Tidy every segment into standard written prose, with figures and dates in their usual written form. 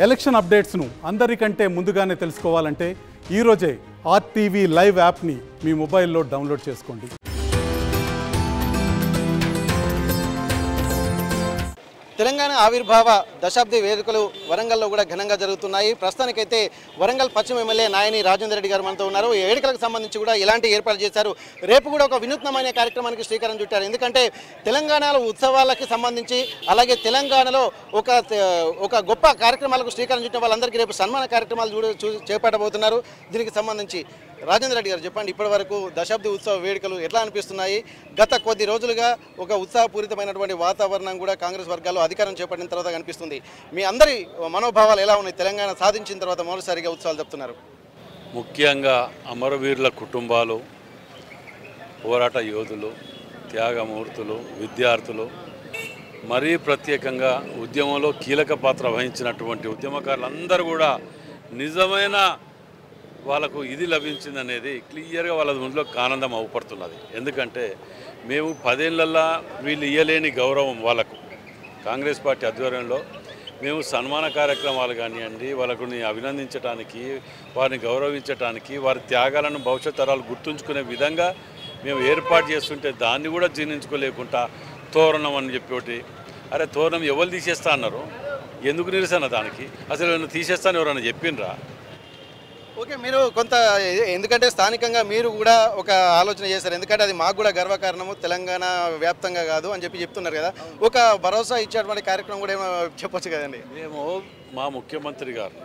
Election అప్డేట్స్ను అందరికంటే ముందుగానే తెలుసుకోవాలంటే ఈరోజే ఆర్టీవీ లైవ్ యాప్ని మీ మొబైల్లో డౌన్లోడ్ చేసుకోండి. తెలంగాణ ఆవిర్భావ దశాబ్ది వేడుకలు వరంగల్లో కూడా ఘనంగా జరుగుతున్నాయి. ప్రస్తుతానికైతే వరంగల్ పశ్చిమ ఎమ్మెల్యే నాయని రాజేందర్ రెడ్డి గారు మనతో ఉన్నారు. ఈ వేడుకలకు సంబంధించి కూడా ఇలాంటి ఏర్పాటు చేశారు. రేపు కూడా ఒక వినూత్నమైన కార్యక్రమానికి శ్రీకారం చుట్టారు. ఎందుకంటే తెలంగాణలో ఉత్సవాలకి సంబంధించి అలాగే తెలంగాణలో ఒక గొప్ప కార్యక్రమాలకు శ్రీకారం చుట్టిన వాళ్ళందరికీ రేపు సన్మాన కార్యక్రమాలు చేపట్టబోతున్నారు. దీనికి సంబంధించి రాజేందర్ రెడ్డి గారు చెప్పండి, ఇప్పటి వరకు దశాబ్ది ఉత్సవ వేడుకలు ఎట్లా అనిపిస్తున్నాయి? గత కొద్ది రోజులుగా ఒక ఉత్సాహపూరితమైనటువంటి వాతావరణం కూడా కాంగ్రెస్ వర్గాల్లో అధికారం చేపట్టిన తర్వాత కనిపిస్తుంది. మీ అందరి మనోభావాలు ఎలా ఉన్నాయి? తెలంగాణ సాధించిన తర్వాత మొదటిసారిగా ఉత్సవాలు చెప్తున్నారు. ముఖ్యంగా అమరవీరుల కుటుంబాలు, పోరాట యోధులు, త్యాగమూర్తులు, విద్యార్థులు, మరీ ప్రత్యేకంగా ఉద్యమంలో కీలక పాత్ర వహించినటువంటి ఉద్యమకారులందరూ కూడా నిజమైన వాళ్ళకు ఇది లభించిందనేది క్లియర్గా వాళ్ళ ముందులో ఆనందం అవపడుతున్నది. ఎందుకంటే మేము 10 ఏళ్ళల్లో వీళ్ళు ఇయ్యలేని గౌరవం వాళ్ళకు కాంగ్రెస్ పార్టీ ఆధ్వర్యంలో మేము సన్మాన కార్యక్రమాలు కానివ్వండి, వాళ్ళకు అభినందించడానికి, వారిని గౌరవించడానికి, వారి త్యాగాలను భవిష్యత్ తరాలు గుర్తుంచుకునే విధంగా మేము ఏర్పాటు చేస్తుంటే దాన్ని కూడా జీర్ణించుకోలేకుండా తోరణం అని చెప్పి, అరే తోరణం ఎవరు తీసేస్తా అన్నారు, ఎందుకు నిరసన దానికి? అసలు ఎవరైనా తీసేస్తాను ఎవరైనా చెప్పిండ్రా? ఓకే, మీరు కొంత ఎందుకంటే స్థానికంగా మీరు కూడా ఒక ఆలోచన చేశారు. ఎందుకంటే అది మాకు కూడా గర్వకారణము, తెలంగాణ వ్యాప్తంగా కాదు అని చెప్తున్నారు కదా. ఒక భరోసా ఇచ్చేటువంటి కార్యక్రమం కూడా ఏమో చెప్పొచ్చు కదండి. మేము మా ముఖ్యమంత్రి గారు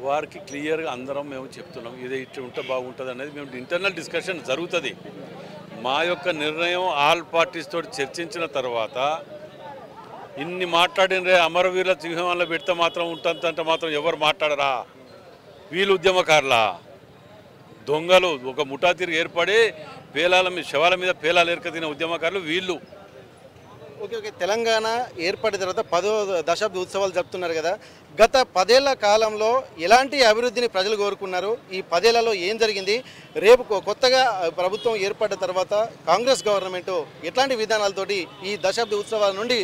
వారికి క్లియర్గా అందరం మేము చెప్తున్నాం, ఇది ఇట్లా ఉంటే బాగుంటుంది అనేది మేము ఇంటర్నల్ డిస్కషన్ జరుగుతుంది. మా యొక్క నిర్ణయం ఆల్ పార్టీస్ తోటి చర్చించిన తర్వాత ఇన్ని మాట్లాడినరే అమరవీరుల సింహంలో పెడితే మాత్రం ఉంటుందంటే మాత్రం ఎవరు మాట్లాడరా? వీళ్ళు ఉద్యమకారులా? దొంగలు ఒక ముఠా తిరిగి ఏర్పడి శవాల మీద పేలాలు ఏర్కతిన ఉద్యమకారులు వీళ్ళు. ఓకే, తెలంగాణ ఏర్పడిన తర్వాత 10వ దశాబ్ది ఉత్సవాలు జరుపుతున్నారు కదా. గత 10 ఏళ్ల కాలంలో ఎలాంటి అభివృద్ధిని ప్రజలు కోరుకున్నారు? ఈ 10 ఏళ్లలో ఏం జరిగింది? రేపు కొత్తగా ప్రభుత్వం ఏర్పడిన తర్వాత కాంగ్రెస్ గవర్నమెంట్ ఎట్లాంటి విధానాలతోటి ఈ దశాబ్ది ఉత్సవాల నుండి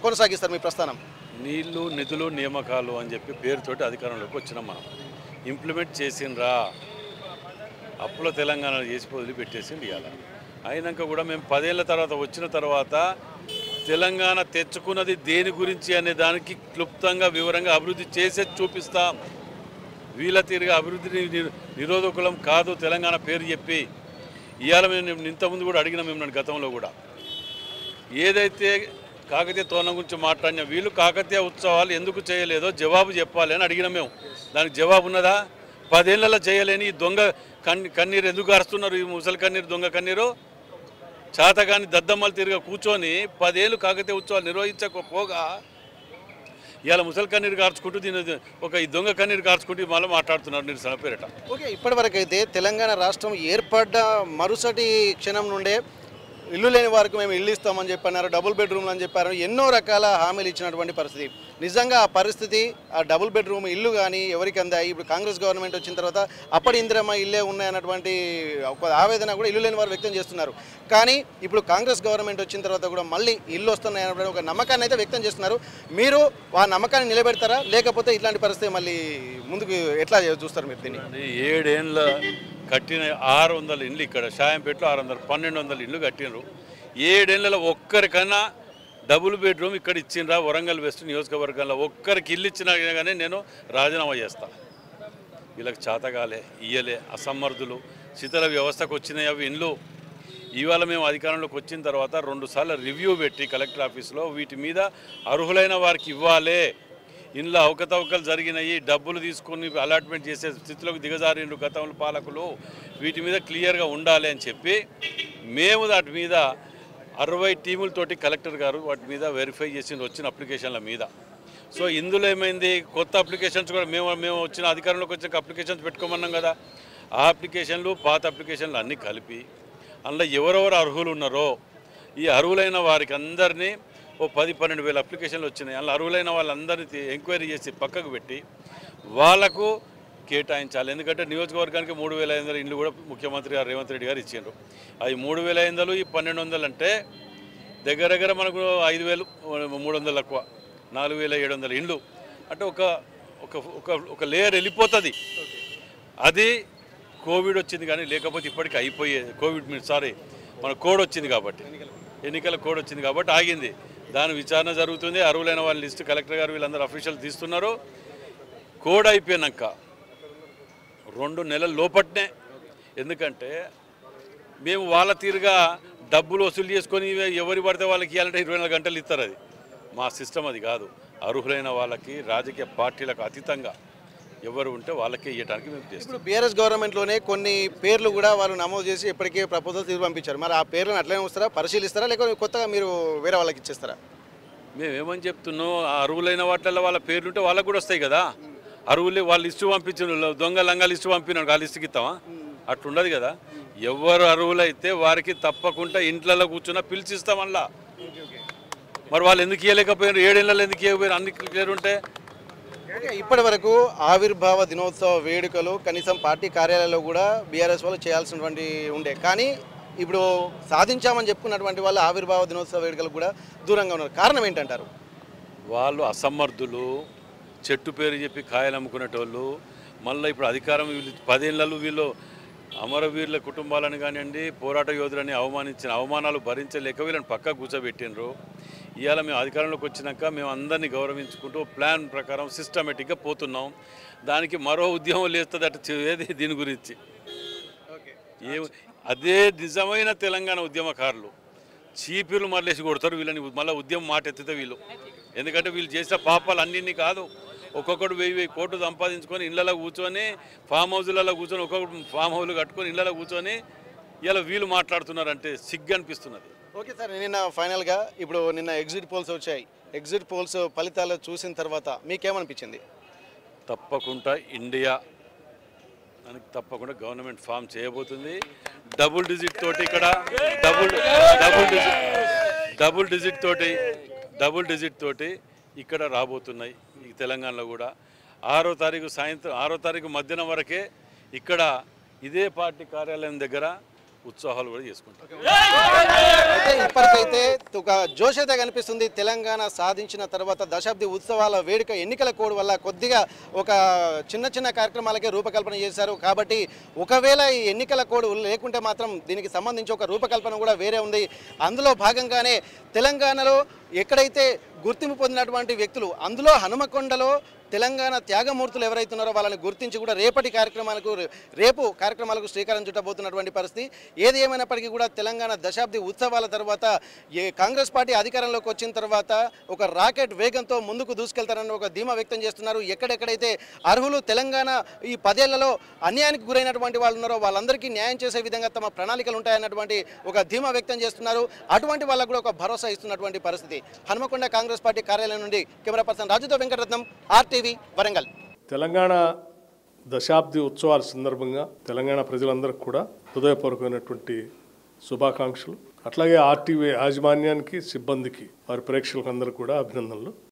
కొనసాగిస్తారు మీ ప్రస్థానం? నీళ్లు, నిధులు, నియామకాలు అని చెప్పి పేరుతోటి అధికారంలోకి వచ్చినాం. మనం ఇంప్లిమెంట్ చేసిండ్రా? అప్పులో తెలంగాణ చేసి వదిలిపెట్టేసింది. ఇవాళ అయినాక కూడా మేము 10 ఏళ్ళ తర్వాత వచ్చిన తర్వాత తెలంగాణ తెచ్చుకున్నది దేని గురించి అనే దానికి క్లుప్తంగా వివరంగా అభివృద్ధి చేసే చూపిస్తాం. వీళ్ళ తీరుగా అభివృద్ధిని నిరోధకులం కాదు తెలంగాణ పేరు చెప్పి. ఇవాళ మేము ఇంతకుముందు కూడా అడిగినాం, మేము గతంలో కూడా ఏదైతే కాకతీయ తోరణం గురించి మాట్లాడినా వీళ్ళు కాకతీయ ఉత్సవాలు ఎందుకు చేయలేదో జవాబు చెప్పాలి అని అడిగినాం మేము. దానికి జవాబు ఉన్నదా? 10 ఏళ్లలో చేయలేని ఈ దొంగ కన్నీరు ఎందుకు గారుస్తున్నారు? ఈ ముసలి కన్నీరు, దొంగ కన్నీరు. చాతగాని దద్దమ్మలు తిరిగా కూర్చొని 10 ఏళ్ళు కాకతీయ ఉత్సవాలు నిర్వహించకపోగా ఇవాళ ముసలి కన్నీరు కార్చుకుంటూ దీని ఈ దొంగ కన్నీరు కార్చుకుంటూ మళ్ళీ మాట్లాడుతున్నారు నిరసన పేరిట. ఓకే, ఇప్పటివరకు అయితే తెలంగాణ రాష్ట్రం ఏర్పడ్డ మరుసటి క్షణం నుండే ఇల్లు లేని వారికి మేము ఇల్లు ఇస్తామని చెప్పన్నారు, డబుల్ బెడ్రూమ్లు అని చెప్పారు, ఎన్నో రకాల హామీలు ఇచ్చినటువంటి పరిస్థితి. నిజంగా ఆ పరిస్థితి, ఆ డబుల్ బెడ్రూమ్ ఇల్లు కానీ ఎవరికి అందాయి? ఇప్పుడు కాంగ్రెస్ గవర్నమెంట్ వచ్చిన తర్వాత అప్పటి ఇందిరమ్మ ఇల్లే ఉన్నాయన్నటువంటి ఒక ఆవేదన కూడా ఇల్లు లేని వారు వ్యక్తం చేస్తున్నారు. కానీ ఇప్పుడు కాంగ్రెస్ గవర్నమెంట్ వచ్చిన తర్వాత కూడా మళ్ళీ ఇల్లు వస్తున్నాయన్నటువంటి ఒక నమ్మకాన్ని అయితే వ్యక్తం చేస్తున్నారు. మీరు ఆ నమ్మకాన్ని నిలబెడతారా, లేకపోతే ఇట్లాంటి పరిస్థితి మళ్ళీ ముందుకు ఎట్లా చూస్తారు మీరు దీన్ని? 7 ఏళ్ళ కట్టిన 600 ఇండ్లు ఇక్కడ షాయంపేటలో 600 1200 ఇండ్లు కట్టినరు. 7 ఏళ్ళలో ఒక్కరికన్నా డబుల్ బెడ్రూమ్ ఇక్కడ ఇచ్చిండ్రా? వరంగల్ వెస్ట్ నియోజకవర్గంలో ఒక్కరికి ఇల్లు ఇచ్చినా కానీ నేను రాజీనామా చేస్తా. వీళ్ళకి చాతగాలే, ఇయ్యలే, అసమర్థులు, శిథిల వ్యవస్థకు వచ్చినాయి అవి ఇండ్లు. ఇవాళ మేము అధికారంలోకి వచ్చిన తర్వాత 2 సార్లు రివ్యూ పెట్టి కలెక్టర్ ఆఫీస్లో వీటి మీద అర్హులైన వారికి ఇవ్వాలి, ఇంట్లో అవకతవకలు జరిగినాయి, డబ్బులు తీసుకొని అలాట్మెంట్ చేసే స్థితిలోకి దిగజారిండ్రు గతంలో పాలకులు, వీటి మీద క్లియర్గా ఉండాలి అని చెప్పి మేము వాటి మీద 60 టీములతోటి కలెక్టర్ గారు వాటి మీద వెరిఫై చేసి వచ్చిన అప్లికేషన్ల మీద. సో ఇందులో ఏమైంది, కొత్త అప్లికేషన్స్ కూడా మేము వచ్చిన అధికారంలోకి వచ్చిన అప్లికేషన్స్ పెట్టుకోమన్నాం కదా. ఆ అప్లికేషన్లు పాత అప్లికేషన్లు అన్నీ కలిపి అందులో ఎవరెవరు అర్హులు ఉన్నారో ఈ అర్హులైన వారికి అందరినీ 10-12 వేల అప్లికేషన్లు వచ్చినాయి. అందులో అర్హులైన వాళ్ళందరినీ ఎంక్వైరీ చేసి పక్కకు పెట్టి వాళ్లకు కేటాయించాలి. ఎందుకంటే నియోజకవర్గానికి 3500 ఇండ్లు కూడా ముఖ్యమంత్రి గారు రేవంత్ రెడ్డి గారు ఇచ్చిండ్రు. అవి 3500 ఈ 1200 అంటే దగ్గర మనకు 5300 ఎక్కువ, 4700 ఇండ్లు. అంటే ఒక ఒక ఒక ఒక లేయర్ వెళ్ళిపోతుంది. అది కోవిడ్ వచ్చింది కానీ లేకపోతే ఇప్పటికీ అయిపోయేది. కోవిడ్ మన కోడ్ వచ్చింది కాబట్టి, ఎన్నికల కోడ్ వచ్చింది కాబట్టి ఆగింది. దాని విచారణ జరుగుతుంది. అర్హులైన వాళ్ళ లిస్టు కలెక్టర్ గారు వీళ్ళందరూ అఫీషియల్ తీస్తున్నారు. కోడ్ అయిపోయినాక 2 నెలల లోపట్నే, ఎందుకంటే మేము వాళ్ళ తీరుగా డబ్బులు వసూలు చేసుకొని ఎవరు పడితే వాళ్ళకి ఇవ్వాలంటే 24 గంటలు ఇస్తారు. అది మా సిస్టమ్ అది కాదు. అర్హులైన వాళ్ళకి రాజకీయ పార్టీలకు అతీతంగా ఎవరు ఉంటే వాళ్ళకే ఇవ్వడానికి మేము చేస్తాం. ఇప్పుడు బీఆర్ఎస్ గవర్నమెంట్లోనే కొన్ని పేర్లు కూడా వాళ్ళు నమోదు చేసి ఇప్పటికే ప్రపోజల్ తీసి పంపించారు. మరి ఆ పేర్లను అట్లనే వస్తారా, పరిశీలిస్తారా, లేకపోతే కొత్తగా మీరు వేరే వాళ్ళకి ఇచ్చేస్తారా? మేమేమని చెప్తున్నాం, ఆ అర్హులైన వాటిల్లో వాళ్ళ పేర్లుంటే వాళ్ళకు కూడా వస్తాయి కదా. అర్హులే వాళ్ళు లిస్టు పంపించిన దొంగ లంగా లిస్టు పంపినాడు, ఆ లిస్టుకి ఇస్తామా? అట్లుండదు కదా. ఎవరు అర్హులైతే వారికి తప్పకుండా ఇంట్లలో కూర్చున్నా పిలిచిస్తాం. అలా మరి వాళ్ళు ఎందుకు ఇవ్వలేకపోయారు, 7 ఏళ్ళలో ఎందుకు ఇవ్వకపోయారు? అన్ని క్లియర్ ఉంటే. ఇప్పటి వరకు ఆవిర్భావ దినోత్సవ వేడుకలు కనీసం పార్టీ కార్యాలయంలో కూడా బీఆర్ఎస్ వాళ్ళు చేయాల్సినటువంటి ఉండే, కానీ ఇప్పుడు సాధించామని చెప్పుకున్నటువంటి వాళ్ళు ఆవిర్భావ దినోత్సవ వేడుకలు కూడా దూరంగా ఉన్నారు. కారణం ఏంటంటారు? వాళ్ళు అసమర్థులు, చెట్టు పేరు చెప్పి కాయలు అమ్ముకునేటోళ్ళు. మళ్ళీ ఇప్పుడు అధికారం 10 ఏళ్ళలో వీళ్ళు అమరవీరుల కుటుంబాలను కానివ్వండి, పోరాట యోధులని అవమానించిన అవమానాలు భరించలేక వీళ్ళని పక్క కూర్చోబెట్టినరు. ఇవాళ మేము అధికారంలోకి వచ్చినాక మేము అందరినీ గౌరవించుకుంటూ ప్లాన్ ప్రకారం సిస్టమేటిక్గా పోతున్నాం. దానికి మరో ఉద్యమం లేస్తుంది అటు ఏది దీని గురించి. అదే నిజమైన తెలంగాణ ఉద్యమకారులు చీపిర్లు మరలేసి కొడతారు వీళ్ళని. మళ్ళీ ఉద్యమం మాట ఎత్తితే వీళ్ళు, ఎందుకంటే వీళ్ళు చేసిన పాపాలు అన్నింటినీ కాదు. ఒక్కొక్కడు 1000 కోట్లు సంపాదించుకొని ఇళ్ళలో కూర్చొని, ఫామ్ హౌస్లలో కూర్చొని, ఒక్కొక్కటి ఫామ్ హౌస్లు కట్టుకొని ఇళ్ళలో కూర్చొని ఇలా వీళ్ళు మాట్లాడుతున్నారంటే సిగ్గు అనిపిస్తున్నది. ఓకే సార్, నిన్న ఫైనల్గా ఇప్పుడు నిన్న ఎగ్జిట్ పోల్స్ వచ్చాయి. ఎగ్జిట్ పోల్స్ ఫలితాలు చూసిన తర్వాత మీకేమనిపించింది? తప్పకుండా ఇండియా అని తప్పకుండా గవర్నమెంట్ ఫామ్ చేయబోతుంది. డబుల్ డిజిట్ తోటి ఇక్కడ డబుల్ డిజిట్ తోటి ఇక్కడ రాబోతున్నాయి. ఈ తెలంగాణలో కూడా 6వ తారీఖు సాయంత్రం 6వ తారీఖు మధ్యాహ్నం వరకే ఇక్కడ ఇదే పార్టీ కార్యాలయం దగ్గర ఉత్సాహాలు కూడా చేసుకుంటారు. అయితే ఇప్పటికైతే ఒక జోష్ అయితే కనిపిస్తుంది. తెలంగాణ సాధించిన తర్వాత దశాబ్ది ఉత్సవాల వేడుక ఎన్నికల కోడ్ వల్ల కొద్దిగా ఒక చిన్న కార్యక్రమాలకే రూపకల్పన చేశారు. కాబట్టి ఒకవేళ ఈ ఎన్నికల కోడ్ లేకుంటే మాత్రం దీనికి సంబంధించి ఒక రూపకల్పన కూడా వేరే ఉంది. అందులో భాగంగానే తెలంగాణలో ఎక్కడైతే గుర్తింపు పొందినటువంటి వ్యక్తులు, అందులో హనుమకొండలో తెలంగాణ త్యాగమూర్తులు ఎవరైతే ఉన్నారో వాళ్ళని గుర్తించి కూడా రేపు కార్యక్రమాలకు శ్రీకారం చుట్టబోతున్నటువంటి పరిస్థితి. ఏది ఏమైనప్పటికీ కూడా తెలంగాణ దశాబ్ది ఉత్సవాల తర్వాత కాంగ్రెస్ పార్టీ అధికారంలోకి వచ్చిన తర్వాత ఒక రాకెట్ వేగంతో ముందుకు దూసుకెళ్తారని ఒక ధీమా వ్యక్తం చేస్తున్నారు. ఎక్కడెక్కడైతే అర్హులు తెలంగాణ ఈ 10 ఏళ్లలో అన్యాయానికి గురైనటువంటి వాళ్ళు ఉన్నారో వాళ్ళందరికీ న్యాయం చేసే విధంగా తమ ప్రణాళికలు ఉంటాయన్నటువంటి ఒక ధీమా వ్యక్తం చేస్తున్నారు. అటువంటి వాళ్ళకు కూడా ఒక భరోసా ఇస్తున్నటువంటి పరిస్థితి. హనుమకొండ కాంగ్రెస్ పార్టీ కార్యాలయం నుండి కెమెరా పర్సన్ రాజుతో వెంకటరత్నం, RTV వరంగల్. తెలంగాణ దశాబ్ది ఉత్సవాల సందర్భంగా తెలంగాణ ప్రజలందరికీ కూడా హృదయపూర్వకమైనటువంటి శుభాకాంక్షలు. అట్లాగే RTV యాజమాన్యానికి, సిబ్బందికి, వారి ప్రేక్షకులందరికీ కూడా అభినందనలు.